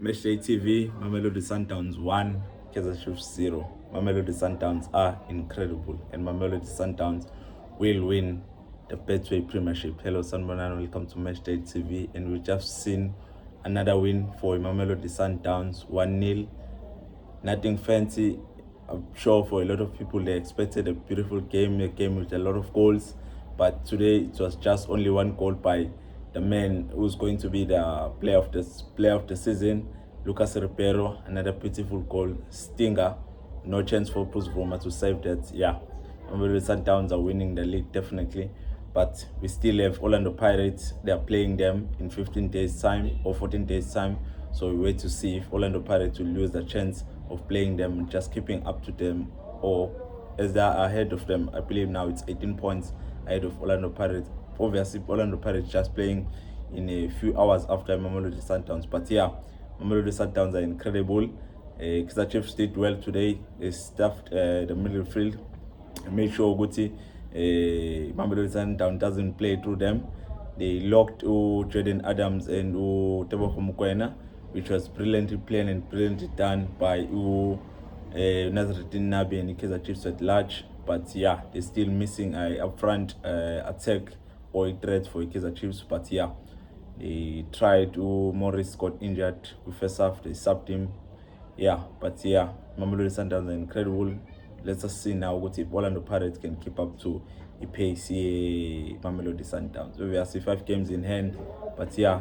Matchday TV, Mamelodi Sundowns 1, Kaizer Chiefs 0. Mamelodi Sundowns are incredible, and Mamelodi Sundowns will win the Betway Premiership. Hello, Sanbonan, welcome to Matchday TV, and we've just seen another win for Mamelodi Sundowns, 1-0. Nothing fancy. I'm sure for a lot of people they expected a beautiful game, a game with a lot of goals, but today it was just only one goal by the man who's going to be the player of the season, Lucas Rebiero. Another beautiful goal, stinger. No chance for Bruce Roma to save that. Yeah, Mamelodi Sundowns are winning the league definitely, but we still have Orlando Pirates. They are playing them in 15 days time or 14 days time, so we wait to see if Orlando Pirates will lose the chance of playing them and just keeping up to them, or as they are ahead of them. I believe now it's 18 points ahead of Orlando Pirates. Obviously Orlando Pirates just playing in a few hours after Mamelodi Sundowns, but yeah, Mamelodi Sundowns are incredible. Kaizer Chiefs did well today. They stuffed the middle field, made sure Guti Mamelodi Sundowns doesn't play through them. They locked Jordan Adams and Tebogo Mokoena, which was brilliantly played and brilliantly done by Nazareth Nabi and Kaizer Chiefs at large. But yeah, they're still missing a upfront attack or a threat for Kaizer Chiefs. But yeah, they tried. Morris got injured with first half. They subbed him. Yeah, but yeah, Mamelodi Sundowns are incredible. Let's just see now what if Orlando Pirates can keep up to a pace. Mamelodi Sundowns. Obviously 5 games in hand, but yeah,